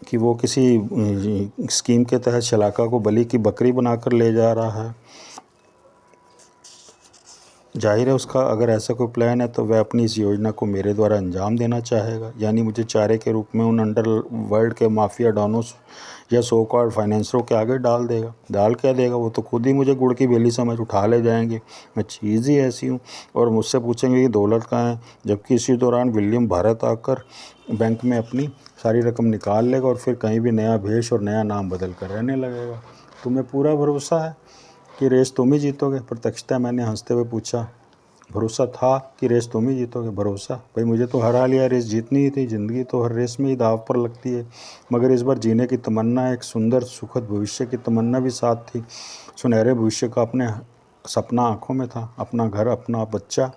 कि वो किसी स्कीम के तहत शलाका को बलि की बकरी बनाकर ले जा रहा है। जाहिर है उसका अगर ऐसा कोई प्लान है तो वह अपनी इस योजना को मेरे द्वारा अंजाम देना चाहेगा, यानी मुझे चारे के रूप में उन अंडरवर्ल्ड के माफिया डॉनों या सो कॉल्ड फाइनेंसरों के आगे डाल देगा। डाल क्या देगा, वो तो खुद ही मुझे गुड़ की बेली समझ उठा ले जाएंगे। मैं चीज़ ही ऐसी हूँ। और मुझसे पूछेंगे कि दौलत कहाँ है, जबकि इसी दौरान विलियम भारत आकर बैंक में अपनी सारी रकम निकाल लेगा और फिर कहीं भी नया भेष और नया नाम बदल कर रहने लगेगा। तुम्हें पूरा भरोसा है कि रेस तुम ही जीतोगे? प्रत्यक्षतः मैंने हंसते हुए पूछा। भरोसा था कि रेस तुम ही जीतोगे? भरोसा? भाई मुझे तो हरा लिया, रेस जीतनी ही थी। ज़िंदगी तो हर रेस में ही दांव पर लगती है। मगर इस बार जीने की तमन्ना, एक सुंदर सुखद भविष्य की तमन्ना भी साथ थी। सुनहरे भविष्य का अपने सपना आंखों में था, अपना घर, अपना बच्चा।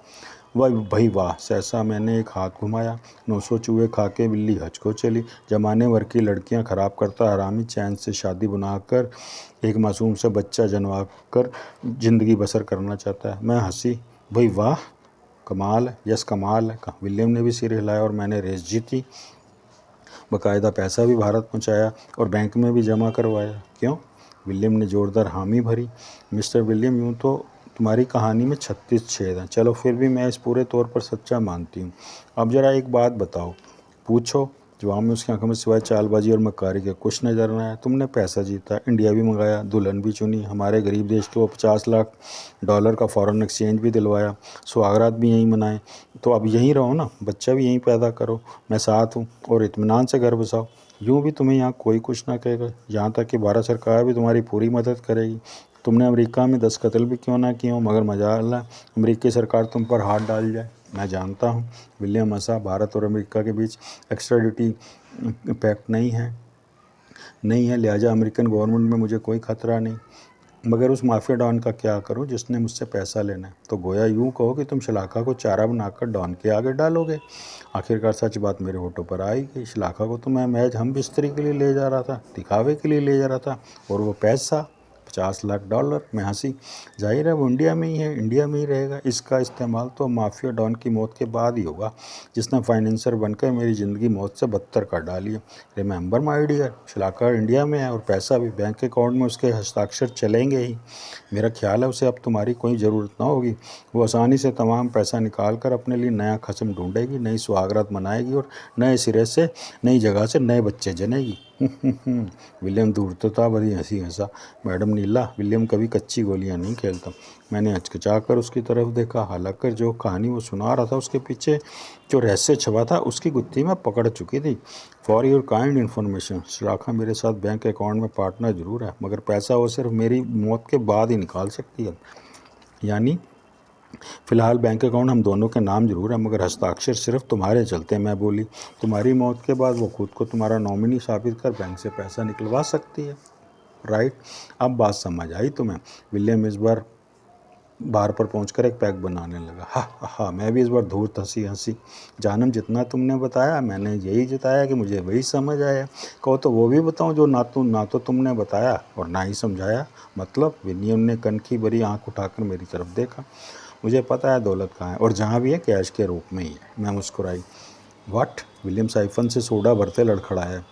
वह भाई वाह! सहसा मैंने एक हाथ घुमाया। 900 चूहे खा के बिल्ली हज को चली। जमाने भर की लड़कियां खराब करता हरामी चैन से शादी बनाकर एक मासूम सा बच्चा जनवा कर ज़िंदगी बसर करना चाहता है। मैं हंसी। भाई वाह, कमाल है, यस कमाल है। विलियम ने भी सिर हिलाया और मैंने रेस जीती। बाकायदा पैसा भी भारत पहुंचाया और बैंक में भी जमा करवाया। क्यों? विलियम ने जोरदार हामी भरी। मिस्टर विलियम, यूँ तो तुम्हारी कहानी में 36 छेद हैं। चलो फिर भी मैं इस पूरे तौर पर सच्चा मानती हूँ। अब ज़रा एक बात बताओ। पूछो। जवाब में उसकी आंखों में सिवाय चालबाजी और मक्कारी के कुछ नजर न आया। तुमने पैसा जीता, इंडिया भी मंगाया, दुल्हन भी चुनी, हमारे गरीब देश को $50 लाख का फॉरेन एक्सचेंज भी दिलवाया, सुहागरात भी यहीं मनाए। तो अब यहीं रहो ना, बच्चा भी यहीं पैदा करो, मैं साथ हूँ, और इत्मीनान से घर बसाओ। यूँ भी तुम्हें यहाँ कोई कुछ ना कहेगा, यहाँ तक कि भारत सरकार भी तुम्हारी पूरी मदद करेगी। तुमने अमेरिका में 10 कत्ल भी क्यों ना किए हो, मगर मजाल है अमेरिकी सरकार तुम पर हाथ डाल जाए। मैं जानता हूँ। विलियम हंसा। भारत और अमेरिका के बीच एक्स्ट्राडिटी पैक्ट नहीं है, लिहाजा अमेरिकन गवर्नमेंट में मुझे कोई खतरा नहीं। मगर उस माफिया डॉन का क्या करूं जिसने मुझसे पैसा लेना है? तो गोया यूं कहो कि तुम शलाका को चारा बनाकर डॉन के आगे डालोगे। आखिरकार सच बात मेरे होठों पर आई कि शलाका को तो मैं महज हम बिस्तरी के लिए ले जा रहा था, दिखावे के लिए ले जा रहा था। और वो पैसा $50 लाख। मैं हंसी। जाहिर है वो इंडिया में ही है, इंडिया में ही रहेगा। इसका इस्तेमाल तो माफिया डॉन की मौत के बाद ही होगा, जिसने फाइनेंसर बनकर मेरी ज़िंदगी मौत से बदतर कर डाली है। Remember my dear, Shalaka India में है और पैसा भी बैंक अकाउंट में उसके हस्ताक्षर चलेंगे ही। मेरा ख्याल है उसे अब तुम्हारी कोई ज़रूरत ना होगी। वो आसानी से तमाम पैसा निकाल कर अपने लिए नया खसम ढूंढेगी, नई सुहागरात मनाएगी और नए सिरे से नई जगह से नए बच्चे जनेगी। विलियम धूर्तता भरी हंसी हंसा। मैडम नीला, विलियम कभी कच्ची गोलियां नहीं खेलता। मैंने हचकिचा कर उसकी तरफ देखा। हालांकि जो कहानी वो सुना रहा था उसके पीछे जो रहस्य छुपा था उसकी गुत्थी में पकड़ चुकी थी। फॉर योर काइंड इन्फॉर्मेशन, शलाका मेरे साथ बैंक अकाउंट में पार्टनर जरूर है, मगर पैसा वो सिर्फ मेरी मौत के बाद ही निकाल सकती है। यानी फ़िलहाल बैंक अकाउंट हम दोनों के नाम जरूर है, मगर हस्ताक्षर सिर्फ तुम्हारे चलते हैं। मैं बोली, तुम्हारी मौत के बाद वो खुद को तुम्हारा नॉमिनी साबित कर बैंक से पैसा निकलवा सकती है। राइट? अब बात समझ आई तुम्हें? विलियम इस बार बार पर पहुंचकर एक पैक बनाने लगा। हा हा हा। मैं भी इस बार धूर्त हंसी हंसी। जानम, जितना तुमने बताया मैंने यही जताया कि मुझे वही समझ आया। कहो तो वो भी बताऊं जो ना तो तुमने बताया और ना ही समझाया। मतलब? विलियम ने कनखी भरी आंख उठाकर मेरी तरफ देखा। मुझे पता है दौलत कहाँ है, और जहाँ भी है कैश के रूप में ही है। मैं मुस्कुराई। व्हाट? विलियम साइफन से सोडा भरते लड़खड़ाया।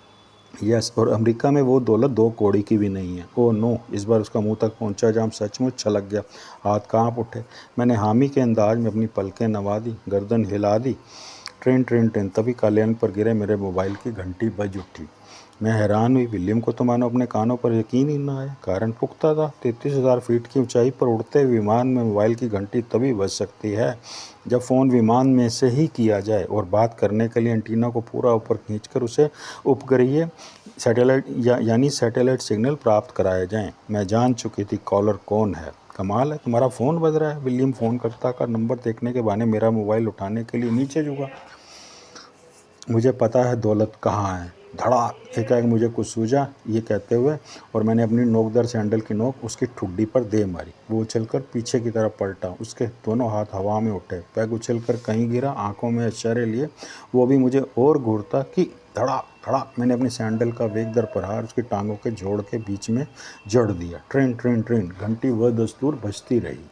यस, और अमेरिका में वो दौलत 2 कौड़ी की भी नहीं है। Oh no! इस बार उसका मुंह तक पहुंचा जाम सचमुच छलक गया। हाथ कांप उठे। मैंने हामी के अंदाज में अपनी पलकें नवा दी, गर्दन हिला दी। Train train train. तभी कालियान पर गिरे मेरे मोबाइल की घंटी बज उठी। मैं हैरान हुई। विलियम को तो मानो अपने कानों पर यकीन ही ना आया। कारण पुख्ता था। 33,000 फीट की ऊंचाई पर उड़ते विमान में मोबाइल की घंटी तभी बज सकती है जब फ़ोन विमान में से ही किया जाए और बात करने के लिए एंटीना को पूरा ऊपर खींचकर उसे उपग्रहीय सैटेलाइट यानी सैटेलाइट सिग्नल प्राप्त कराए जाएं। मैं जान चुकी थी कॉलर कौन है। कमाल है, तुम्हारा फ़ोन बज रहा है। विलियम फ़ोनकर्ता का नंबर देखने के बहाने मेरा मोबाइल उठाने के लिए नीचे झुका। मुझे पता है दौलत कहाँ है। धड़ाक एकाएक मुझे कुछ सूझा, ये कहते हुए, और मैंने अपनी नोकदार सैंडल की नोक उसकी ठुड्डी पर दे मारी। वो उछलकर पीछे की तरफ पलटा। उसके दोनों हाथ हवा में उठे। पैग उछलकर कहीं गिरा। आंखों में आश्चर्य लिए वो भी मुझे और घूरता कि धड़ाक धड़ाक मैंने अपनी सैंडल का वेगदार प्रहार उसकी टांगों के जोड़ के बीच में जड़ दिया। ट्रेन ट्रेन ट्रेन घंटी वह दस्तूर बजती रही।